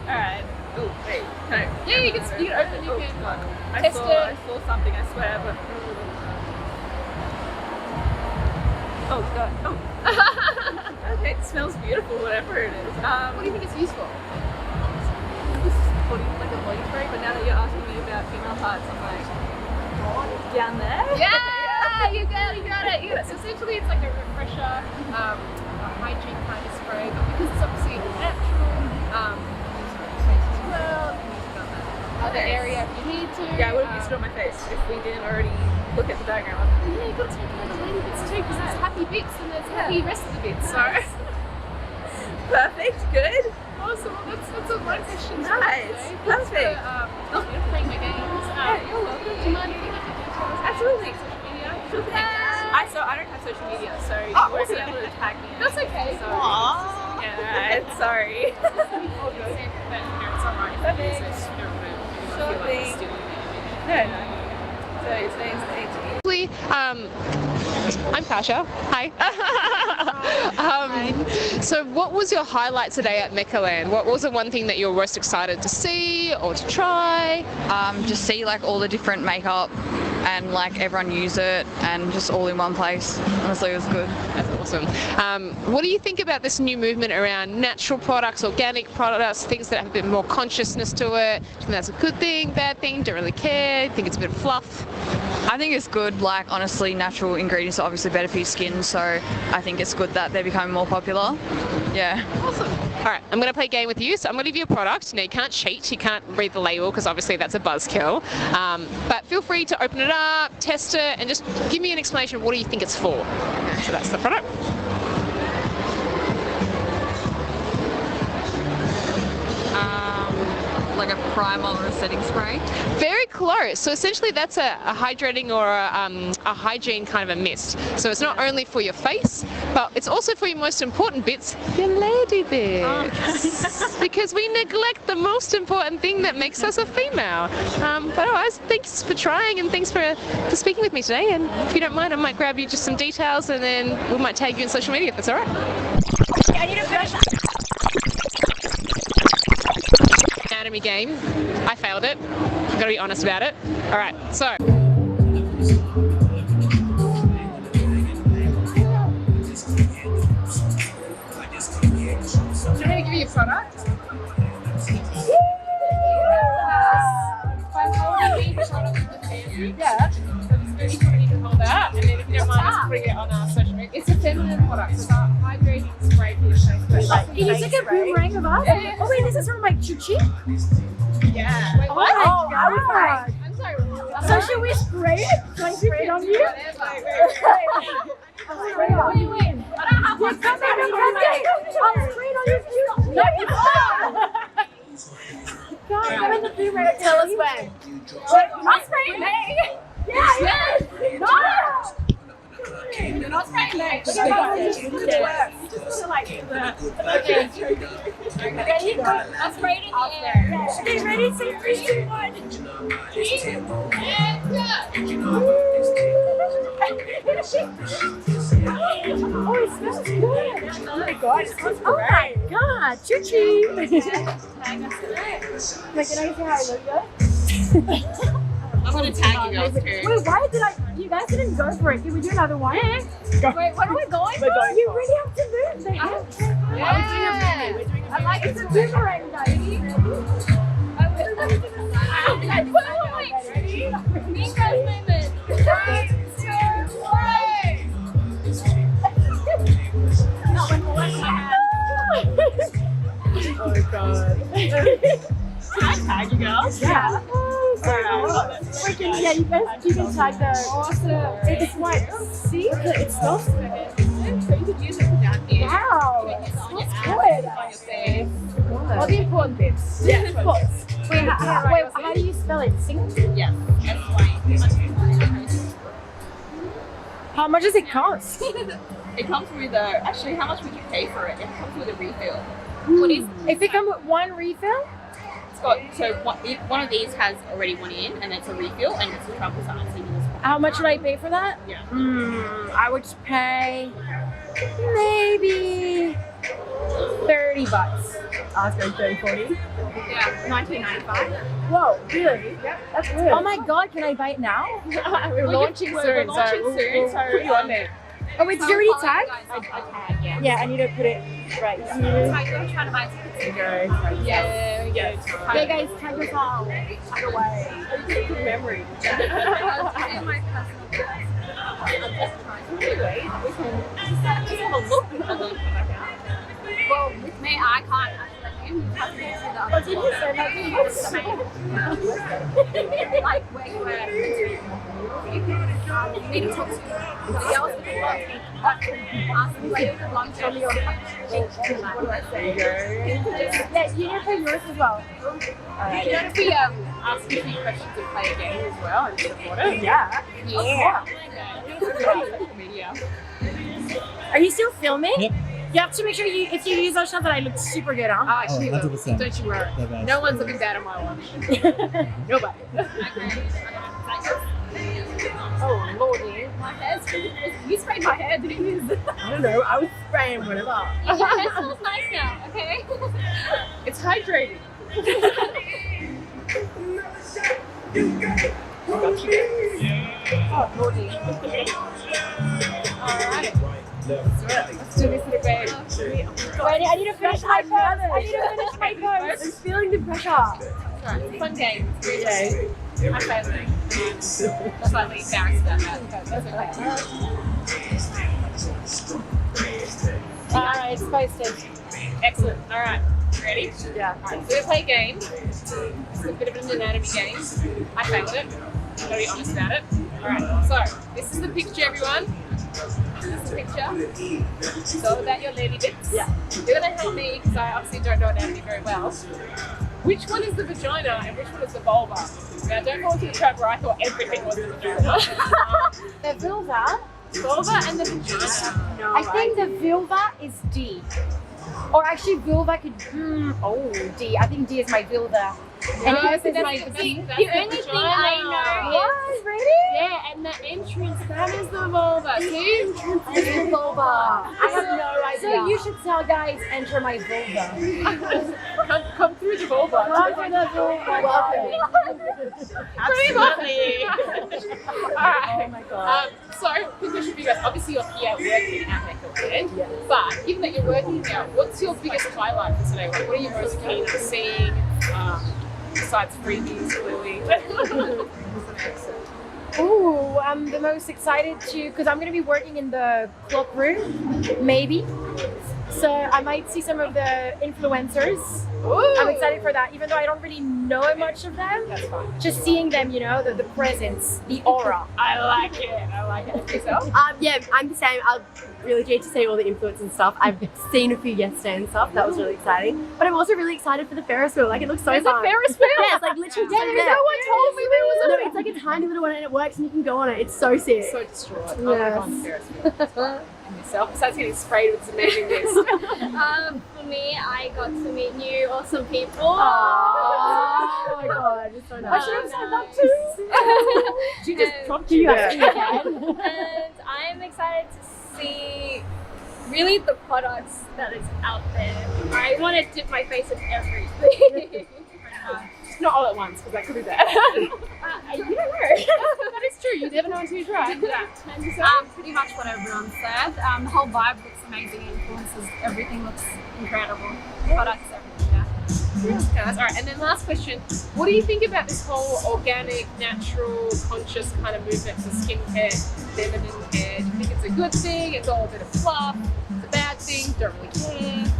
Alright. Oh, wait. No. Yeah, you can open, you can test it. I saw something, I swear, but. Oh, God. Oh. Okay, it smells beautiful, whatever it is. What do you think it's used for? This is like a body spray, but now that you're asking me about female parts, I'm like, down there. Yeah, you got it. So essentially it's like a refresher, a hygiene kind of spray, but because it's obviously natural, face as well, you can use it on that other area if you need to. Yeah, I would have used it on my face if we didn't already look at the background. Yeah, you've got to take care of the lady bits too, because there's happy bits and there's happy rest of the bits, so. Perfect, good. Awesome, well that's all my questions. Nice, perfect. Thanks for playing my games. You're welcome. Do you mind if you get your details? Absolutely. Social media? Sure thing. I don't have social media, so you won't be able to tag me. That's okay. So, yeah, sorry. It's alright. Perfect. Sure thing. No. So his name's AG. I'm Kasha. Hi. So what was your highlight today at Mechaland? What was the one thing that you were most excited to see or to try? Just see like all the different makeup and like everyone use it and just all in one place. Honestly, it was good. That's awesome. What do you think about this new movement around natural products, organic products, things that have a bit more consciousness to it? Do you think that's a good thing, bad thing? Don't really care? Think it's a bit of fluff? I think it's good. Like honestly, natural ingredients are obviously better for your skin, so I think it's good that they're becoming more popular. Yeah. Awesome. All right, I'm going to play a game with you. So I'm going to give you a product. Now you can't cheat. You can't read the label because obviously that's a buzzkill. But feel free to open it up, test it, and just give me an explanation of what do you think it's for. So that's the product. Like a primer or a setting spray? Very close. So essentially that's a hydrating or a hygiene kind of a mist. So it's not only for your face, but it's also for your most important bits, your lady bits. Because we neglect the most important thing that makes us a female. But otherwise, thanks for trying and thanks for speaking with me today. And if you don't mind, I might grab you just some details and then we might tag you in social media if that's all right. I need a finish. Anatomy game. I failed it. I've got to be honest about it. All right, so. I'm going to give you a product. By holding each product with the fancy. Yeah. So each one you can hold out, and then if you don't mind, just putting it on our social media. It's a feminine product. It's a hydrating spray for your face. Can you take a boomerang of us? Yeah. Oh wait, this is from like Chuchi? Yeah. Wait, what? Oh my god. I'm sorry. So should we spray it? Can I spray it on you? Wait. I don't have one. Come here. I'll spray it on you. No, you can't. Guys, I'm in the boomerang. Tell us when. I'm spraying me. Yeah. No. You're not spraying me. Okay. Ready? I'm spraying in the air. Okay, ready? Say 3, 2, 1. Oh, it smells good. Oh my god, it smells great. Oh my god, Chuchi. Wait, can I say how I look good? I'm gonna tag you guys too. Wait, why did you guys didn't go for it? Did we do another one? Wait, what are we going for? You really have to move. They have Yeah. I like it's a boomerang, guys. Wait. Me guys movement. 3, 2, 1. Oh my god. Can I tag you girls? Yeah. Alright. Freaking, yeah, you can tag the. Awesome. It's white. See? It smells good. So you could use it for down here. Wow. It smells good. Good. On your face. All the important bits. Yeah, of course. Wait, how do you spell it? Synk? Yeah. How much does it cost? It comes with a. Actually, how much would you pay for it? It comes with a refill. What is? If it comes with one refill? It's got so one of these has already one in, and it's a refill, and it's a travel size. So you just How much would I pay for that? Yeah. I would pay maybe $30. I was going 30, 40. Yeah, $19.95. Whoa, really? Yep, That's good. Oh my god, can I buy it now? We're launching soon, so we'll put you on there. Oh wait, did you already tag? I tag, yeah. Yeah, I need to put it right here. You're trying to buy tickets. Yeah, we go. Hey guys, tag us all. Tag away. Good memory. like where you were you need to talk to the girls with the blonde hair. Ask the lady with the blonde hair. What do I say? Yeah, you need to play yours as well. You know if we ask a few questions and play a game as well and support it? Yeah. Yeah. Are you still filming? Yep. You have to make sure if you use those shots that I look super good, huh? Oh, actually, 100%. don't you worry. The best. No one's looking bad on my watch. Nobody. Oh, lordy. My hair's you sprayed my hair, didn't you? I don't know. I was spraying whatever. Your hair smells nice now, okay? It's hydrating. Oh, lordy. Alright. Let's do this little game. Wait, I need to finish my pose. I need to finish my pose. I'm feeling the pressure. Alright, fun game. Okay. I'm failing. Slightly embarrassed about that, but that's okay. Alright, it's posted. Excellent. Alright. Ready? Yeah. Alright, so we're going to play a game. It's a bit of an anatomy game. I failed it. Gotta be honest about it. Alright, so this is the picture, everyone. This is the picture. It's all about your lady bits. Yeah. You're going to help me because I obviously don't know anatomy very well. Which one is the vagina and which one is the vulva? Now, don't fall into the trap where I thought everything was the vagina. The vulva. Vulva and the vagina. No, I think the vulva is D. Or actually, vulva could. D. I think D is my vulva. And No, S so is that's my the vagina. thing. The only thing I know What? Really? Yeah, and the entrance, that is the vulva. See? It's the vulva. I have no idea. So you should tell guys, enter my vulva. Come through the vulva. Welcome to the vulva. Pretty much. Alright. Oh my god. So, quick question for you guys. Obviously, you're here working at Makeover, but given that you're working now, what's your biggest highlight for today? Like, what are you most keen on seeing? Besides freebies, clearly. Ooh, I'm the most excited to, because I'm going to be working in the cloak room, maybe. So I might see some of the influencers. Ooh. I'm excited for that, even though I don't really know much of them. That's fine. Just seeing them, you know, the presence, the aura. I like it. I like it. Yourself? Yeah, I'm the same. I'm really keen to see all the influencers and stuff. I've seen a few yesterday and stuff. That was really exciting. But I'm also really excited for the Ferris wheel. Like, it looks so There's fun. a Ferris wheel? Yeah, it's like literally Yeah, so there is. there. No one told me there was a No, it's like a tiny little one and it works and you can go on it. It's so sick. So distraught. Yes. On the Ferris wheel. And yourself? Besides getting sprayed with this amazing mist. For me, I got to meet new awesome people. Oh my god, it's so nice. I should have said that too. She just prompted You you. actually And I'm excited to see really the products that is out there. I want to dip my face in everything. Not all at once, because that could be bad. You don't know. That is true. You never know until you try. And yourself? Pretty much what everyone said. The whole vibe looks amazing. Influences, everything looks incredible. Products, everything. Okay, that's all right. And then last question, what do you think about this whole organic, natural, conscious kind of movement for skincare, feminine hair? Do you think it's a good thing? It's all a bit of fluff? It's a bad thing? Don't really care?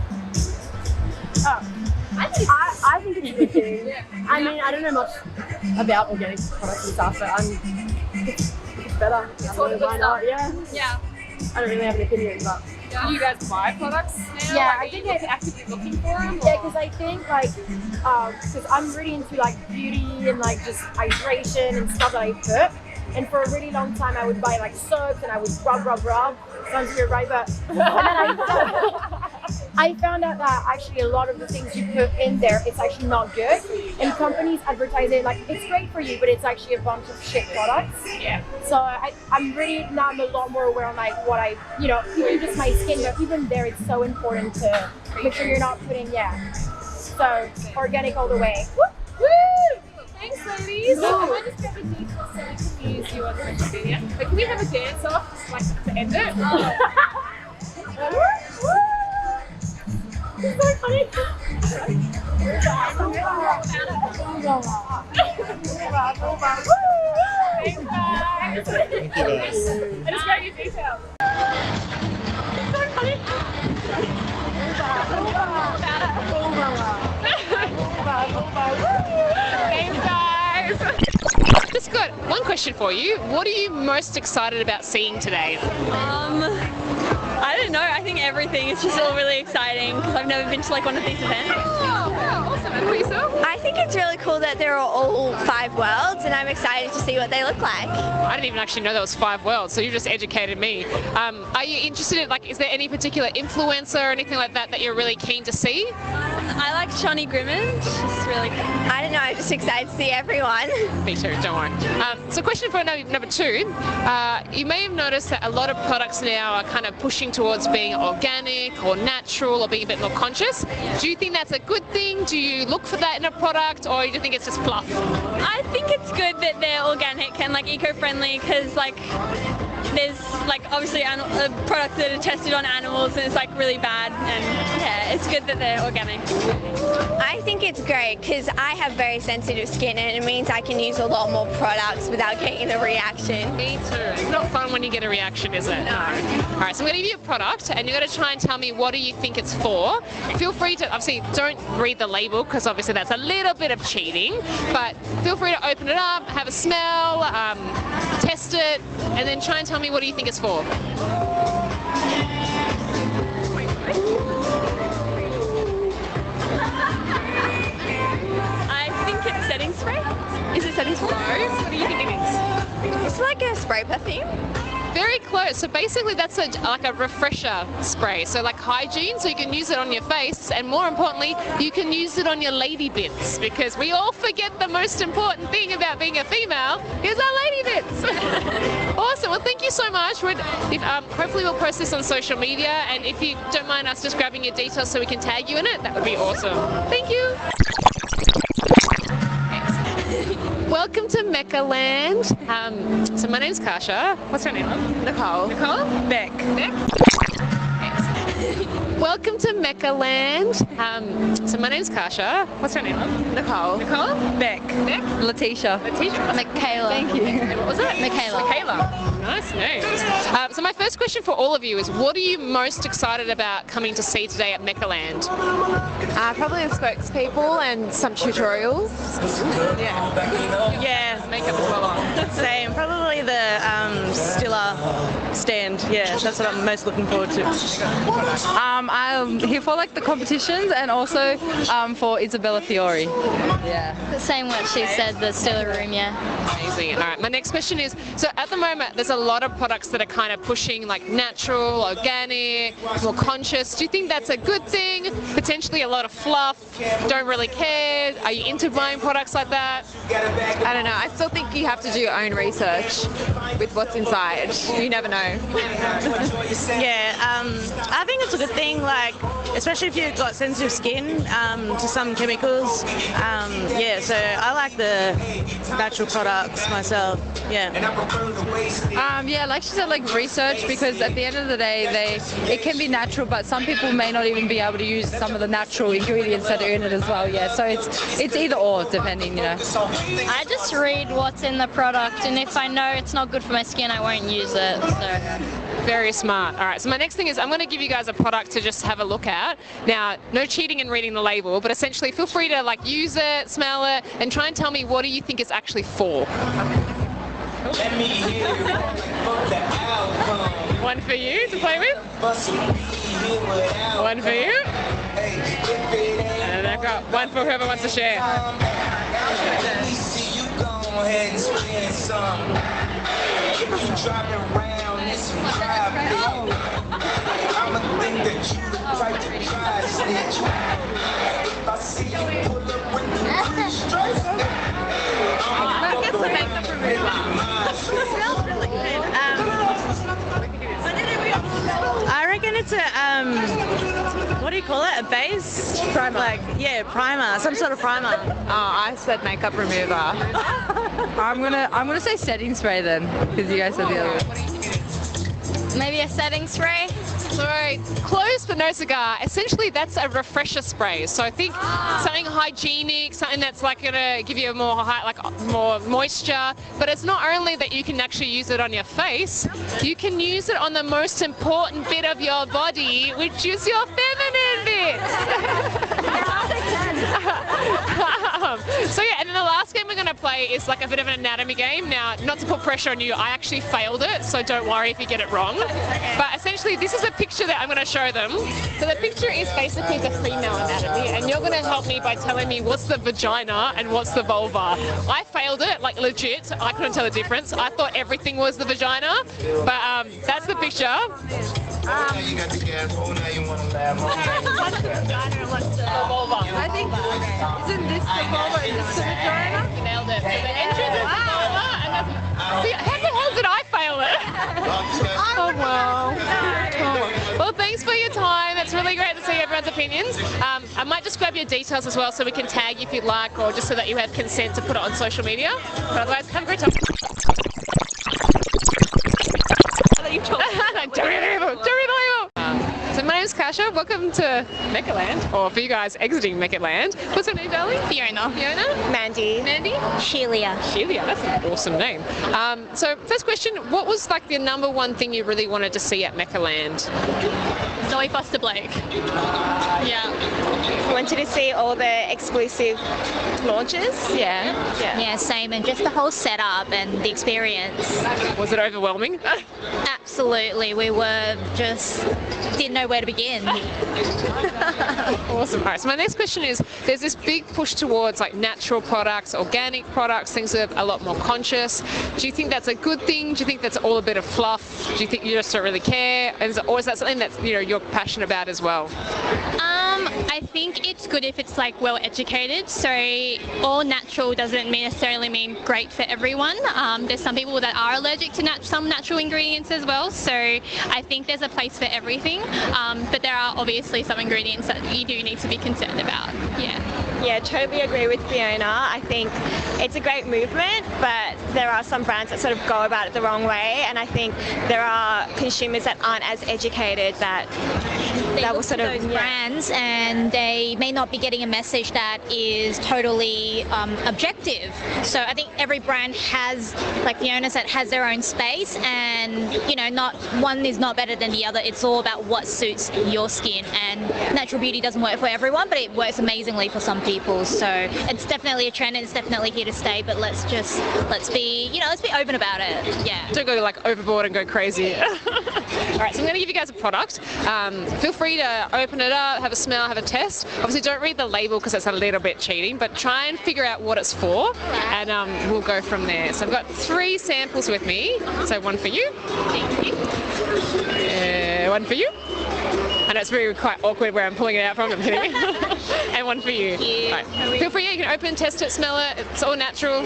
I think it's a good thing. Yeah. I mean, I don't know much about organic products and stuff, but it's better. It's all the good Why not? stuff. Yeah. I don't really have an opinion, but Do you guys buy products now? Yeah, Like, I are think you I- actively looking for them? Yeah, because I think like, because I'm really into like beauty and like just hydration and stuff that I put. And for a really long time, I would buy like soaps and I would rub. Sounds weird, right? But and then I found out that actually a lot of the things you put in there, it's actually not good. And companies advertise it like it's great for you, but it's actually a bunch of shit products. Yeah. So I'm really now I'm a lot more aware on like what I, you know, even just my skin, but even there, it's so important to make sure you're not putting So organic all the way. Woo! Thanks, ladies. I might just grab a detour so we can use you on social media. But can we have a dance off, like to end it? It's so funny. Thank you guys. I just got your details. It's so funny. Thanks, guys. Just got one question for you. What are you most excited about seeing today? I don't know. I think everything is just all really exciting because I've never been to like one of these events. Awesome. And for yourself? I think it's really cool that there are all 5 worlds, and I'm excited to see what they look like. I didn't even actually know there was 5 worlds, so you just educated me. Are you interested in, like, is there any particular influencer or anything like that that you're really keen to see? I like Shawnee Grimmond. She's really good. I don't know. I'm just excited to see everyone. Me too, don't worry. So question for number 2. You may have noticed that a lot of products now are kind of pushing towards being organic or natural or being a bit more conscious. Do you think that's a good thing? Do you look for that in a product, or do you think it's just fluff? I think it's good that they're organic and like eco-friendly because like there's like obviously products that are tested on animals and it's like really bad, and yeah, it's good that they're organic. I think it's great because I have very sensitive skin and it means I can use a lot more products without getting a reaction. Me too. It's not fun when you get a reaction, is it? No. Alright, so I'm going to give you a product and you're going to try and tell me what do you think it's for. Feel free to, obviously don't read the label because obviously that's a little bit of cheating, but feel free to open it up, have a smell, test it, and then try and tell me what do you think it's for. I think it's setting spray. Is it setting spray? No. What do you think it is? It's like a spray perfume. Very close. So basically that's like a refresher spray. So like hygiene, so you can use it on your face, and more importantly, you can use it on your lady bits, because we all forget the most important thing about being a female is our lady bits. Awesome. Well, thank you so much. Hopefully we'll post this on social media, and if you don't mind us just grabbing your details so we can tag you in it, that would be awesome. Thank you. Welcome to Mecca Land. So my name's Kasha. What's your name, love? Nicole. Nicole? Beck. Beck? Welcome to Mecca Land. So my name's Kasha. What's your name, love? Nicole. Nicole? Beck. Beck? Letitia. Letitia? Michaela. Thank you. What was it? Michaela. Michaela. Nice name. So my first question for all of you is, what are you most excited about coming to see today at Mecca Land? Probably the spokespeople and some tutorials. Yeah, makeup as well on. Same. Probably the Stiller stand. Yeah, that's what I'm most looking forward to. I'm here for like the competitions and also for Isabella Fiore. Yeah. The same what she said, the Stiller room, yeah. Amazing. All right, my next question is, so at the moment there's a lot of products that are kind of pushing like natural, organic, more conscious. Do you think that's a good thing? Potentially a lot of fluff, don't really care. Are you into buying products like that? I don't know. I still think you have to do your own research with what's inside. You never know. Yeah, I think it's a good thing, like, especially if you've got sensitive skin to some chemicals. Yeah, so I like the natural products myself. Yeah. Yeah, like she said, like research, because at the end of the day, it can be natural, but some people may not even be able to use some of the natural ingredients that are in it as well. Yeah, so it's either or, depending, you know. I just read what's in the product, and if I know it's not good for my skin, I won't use it. So. Very smart. All right, so my next thing is I'm going to give you guys a product to just have a look at. Now, no cheating in reading the label, but essentially feel free to like use it, smell it, and try and tell me what do you think it's actually for. One for you to play with. One for you. And I've got one for whoever wants to share. I reckon it's a what do you call it? A base? Primer. Like, yeah, primer, some sort of primer. Oh, I said makeup remover. I'm gonna say setting spray then, because you guys said the other one. Maybe a setting spray? So close but no cigar. Essentially, that's a refresher spray. So I think something hygienic, something that's like gonna give you a more more moisture. But it's not only that you can actually use it on your face. You can use it on the most important bit of your body, which is your feminine bit. So yeah, and then the last game we're going to play is like a bit of an anatomy game. Now, not to put pressure on you, I actually failed it, so don't worry if you get it wrong. But essentially, this is a picture that I'm going to show them. So the picture is basically the female anatomy, and you're going to help me by telling me what's the vagina and what's the vulva. I failed it, like legit. I couldn't tell the difference. I thought everything was the vagina, but that's the picture. You got the gas, oh, now you want to laugh. What's the vagina and what's the vulva? I think, isn't this the vulva? Is this the vagina? You nailed it. So the entrance is the vulva, and see, how the hell did I fail it? Oh, wow. Oh. Well, thanks for your time. That's really great to see everyone's opinions. I might just grab your details as well so we can tag you if you'd like, or just so that you have consent to put it on social media. But otherwise, have a great time. So my name's Kasha, welcome to Mechaland, or for you guys exiting Mechaland. What's your name, darling? Fiona. Fiona? Mandy. Mandy? Shelia. Shelia, that's an awesome name. So first question, what was like the number one thing you really wanted to see at Mechaland? Zoe Foster Blake. Yeah. Wanted to see all the exclusive launches. Yeah, same, and just the whole setup and the experience. Was it overwhelming? Absolutely, we were just didn't know where to begin. Awesome. All right, so my next question is, there's this big push towards like natural products, organic products, things that are a lot more conscious. Do you think that's a good thing? Do you think that's all a bit of fluff? Do you think you just don't really care? Or is that something that you're passionate about as well? I think it's good if it's like well educated. So all natural doesn't necessarily mean great for everyone. There's some people that are allergic to some natural ingredients as well. So I think there's a place for everything. But there are obviously some ingredients that you do need to be concerned about. Yeah, totally agree with Fiona. I think it's a great movement, but there are some brands that sort of go about it the wrong way, and I think there are consumers that aren't as educated that will sort of those brands, and they may not be getting a message that is totally objective. So I think every brand has, like Fiona said, has their own space, and not one is not better than the other. It's all about what suits your skin, and natural beauty doesn't work for everyone, but it works amazingly for some people. So it's definitely a trend, and it's definitely here to stay. But let's be open about it. Yeah. Don't go like overboard and go crazy. All right, so I'm going to give you guys a product. Feel free to open it up, have a smell, have a test. Obviously, don't read the label because that's a little bit cheating, but try and figure out what it's for, and we'll go from there. So I've got 3 samples with me. So one for you. Thank you. One for you. I know it's very quite awkward where I'm pulling it out from. I'm kidding. And one for you. Right. Feel free. You can open, test it, smell it. It's all natural.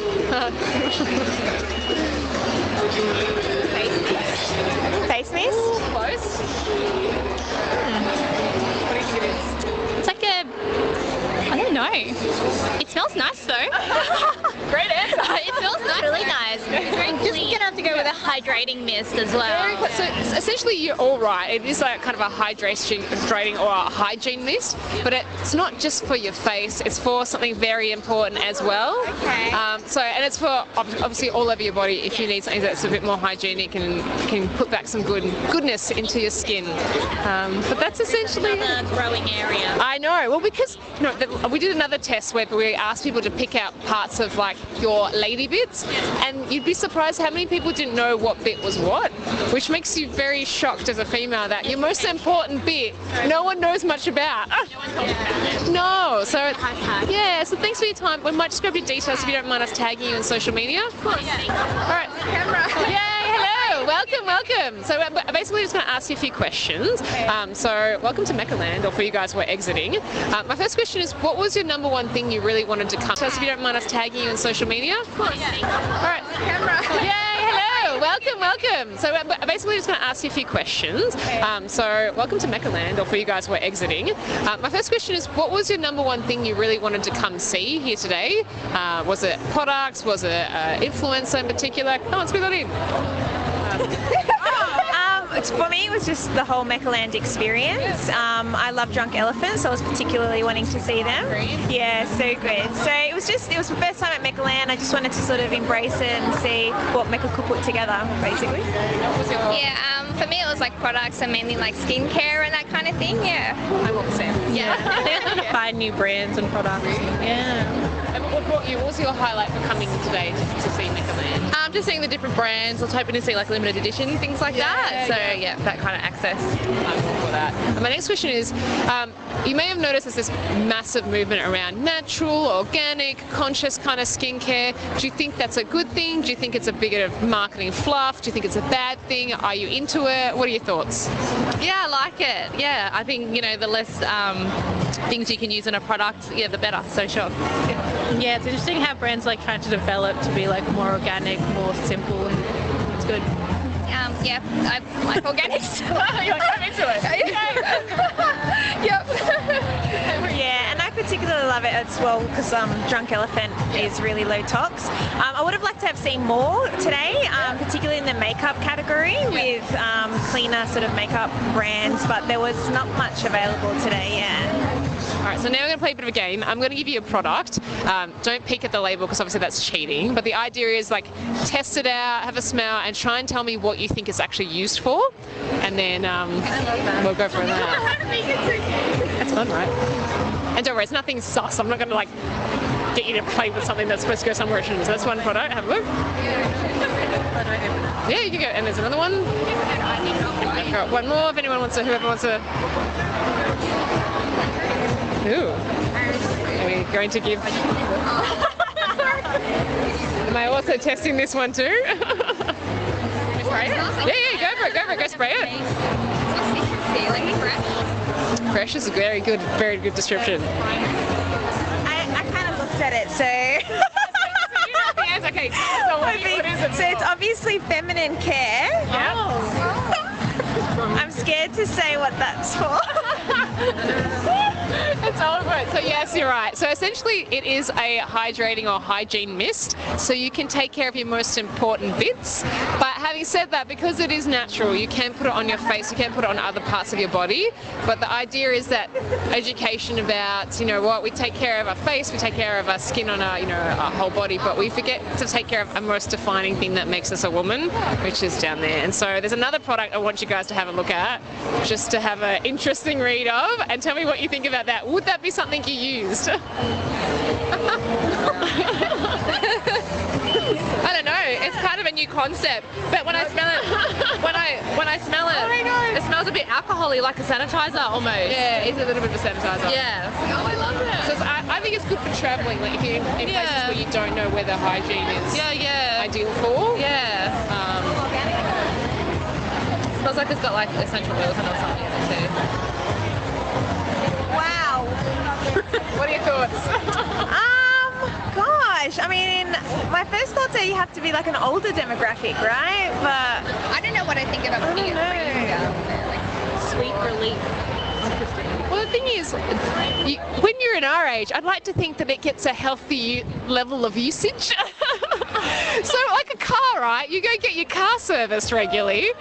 Face mist? Close. What do you think it is? It's like I don't know. It smells nice though. Great answer. It smells nice. Really nice. Just gonna have to go with a hydrating mist as well. So essentially, you're all right. It is like kind of a hydrating or a hygiene mist, but it's not just for your face. It's for something very important as well. Okay. And it's for obviously all over your body. If you need something that's a bit more hygienic and can put back some goodness into your skin. But that's essentially another growing area. I know. Well, because we did another test where we asked people to pick out parts of like your lady bits, and you'd be surprised how many people didn't know what bit was what, which makes you very shocked as a female that your most important bit no one knows much about. No, so yeah, so thanks for your time. We might just grab your details if you don't mind us tagging you on social media. Of course. All right. Yay, hello, welcome. So basically just going to ask you a few questions. So welcome to Mechaland, or for you guys who are exiting. My first question is, what was your number one thing you really wanted to come to us if you don't mind us tagging you on social media? Of course. All right. Yay, hello, welcome. So basically just going to ask you a few questions. So welcome to Mechaland, or for you guys who are exiting. My first question is, what was your number one thing you really wanted to come see here today? Was it products? Was it influencer in particular? Come on, squeeze that in. For me, it was just the whole Mechaland experience. I love Drunk Elephant, so I was particularly wanting to see them. Yeah, so good. So it was the first time at Mechaland. I just wanted to sort of embrace it and see what Mecha could put together, basically. Yeah, for me it was like products and mainly like skincare and that kind of thing. Yeah. I will say. Yeah. They're going to find new brands and products. Yeah. And what brought you? What was your highlight for coming today to see Mechaland? Just seeing the different brands. I was hoping to see like limited edition things like that. So yeah, that kind of access. I'm all for that. And my next question is, you may have noticed there's this massive movement around natural, organic, conscious kind of skincare. Do you think that's a good thing? Do you think it's a bit of marketing fluff? Do you think it's a bad thing? Are you into it? What are your thoughts? Yeah, I like it. Yeah, I think the less things you can use in a product, the better. So sure. Yeah, it's interesting how brands like trying to develop to be like more organic, more simple, and it's good. Yeah, I like organics. You're like, into it. Yep. Yeah, and I particularly love it as well because Drunk Elephant is really low tox. I would have liked to have seen more today, particularly in the makeup category with cleaner sort of makeup brands, but there was not much available today, yeah. All right, so now we're going to play a bit of a game. I'm going to give you a product. Don't peek at the label because obviously that's cheating. But the idea is like test it out, have a smell, and try and tell me what you think it's actually used for. And then we'll go from that. That's fun, right? And don't worry, it's nothing sus. I'm not going to like get you to play with something that's supposed to go somewhere it shouldn't. So that's one product. Have a look. Yeah, you can go. And there's another one. I've got one more if anyone wants to, whoever wants to. Ooh. Are we going to give... Am I also testing this one too? Spray it? Yeah, go spray it. Fresh is a very good description. I kind of looked at it, so... Okay, so what is it? So it's obviously feminine care. Yeah. Oh. I'm scared to say what that's for. It's all good. So yes, you're right. So essentially it is a hydrating or hygiene mist. So you can take care of your most important bits. But having said that, because it is natural, you can put it on your face, you can put it on other parts of your body. But the idea is that education about, what we take care of our face, we take care of our skin on our, our whole body, but we forget to take care of a most defining thing that makes us a woman, which is down there. And so there's another product I want you guys to have a look at, just to have an interesting read of, and tell me what you think about that. Would that be something you used? I don't know. It's kind of a new concept, but when I smell it, when I smell it, it smells a bit alcohol-y, like a sanitizer almost. Yeah, it's a little bit of a sanitizer. Yeah. Oh, I love it. So I think it's good for travelling, like if you're in places where you don't know where the hygiene is ideal for. Yeah. Smells like it's got like essential oils in it or something in it too. Wow. What are your thoughts? Gosh, I mean, my first thoughts are you have to be like an older demographic, right? But I don't know what I think about putting it like Sweet relief. Well, the thing is, when you're in our age, I'd like to think that it gets a healthy level of usage. So like a car, right? You go get your car serviced regularly.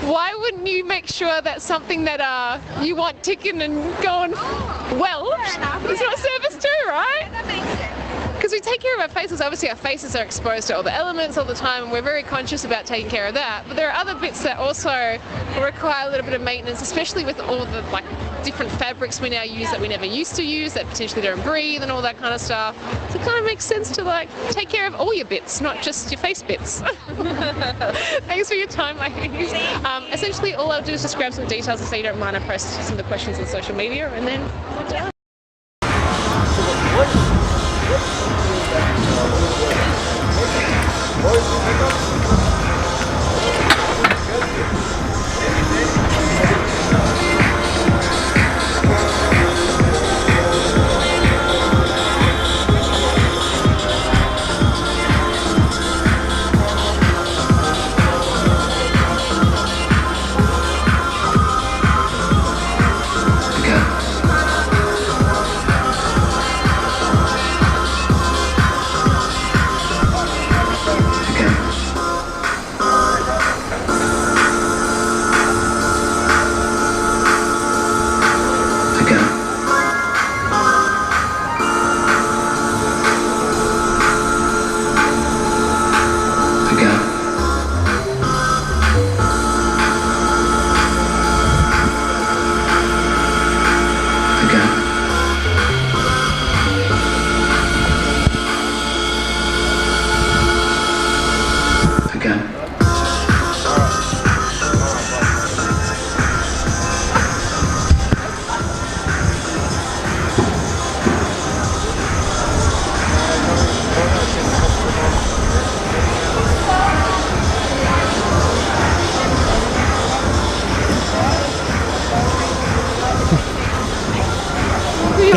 Why wouldn't you make sure that's something that you want ticking and going well? It's not serviced too, right? that makes sense. Because we take care of our faces. Obviously our faces are exposed to all the elements all the time, and we're very conscious about taking care of that. But there are other bits that also require a little bit of maintenance, especially with all the different fabrics we now use that we never used to use, that potentially don't breathe and all that kind of stuff. So it kind of makes sense to take care of all your bits, not just your face bits. Thanks for your time, ladies. Essentially all I'll do is just grab some details, so you don't mind I post some of the questions on social media, and then we're done.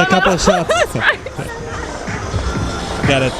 a couple of shots. Got it.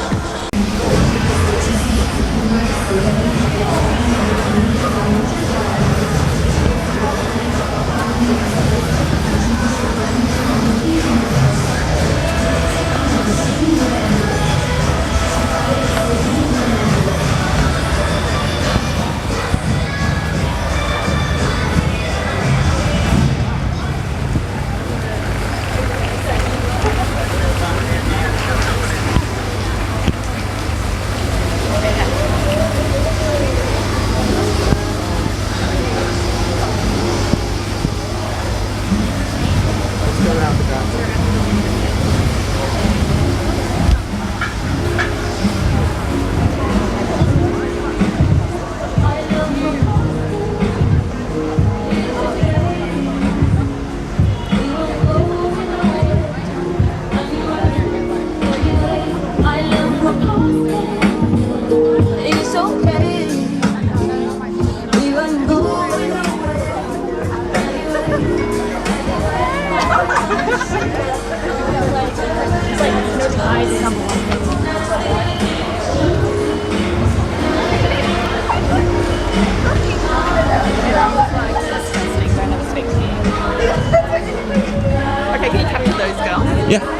Okay, can you capture those girls? Yeah.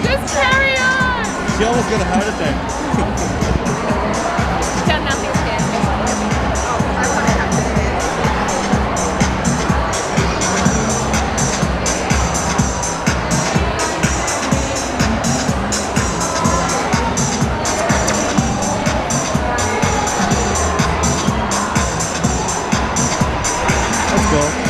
Just carry on! She almost got a heart attack. Done nothing Let's go.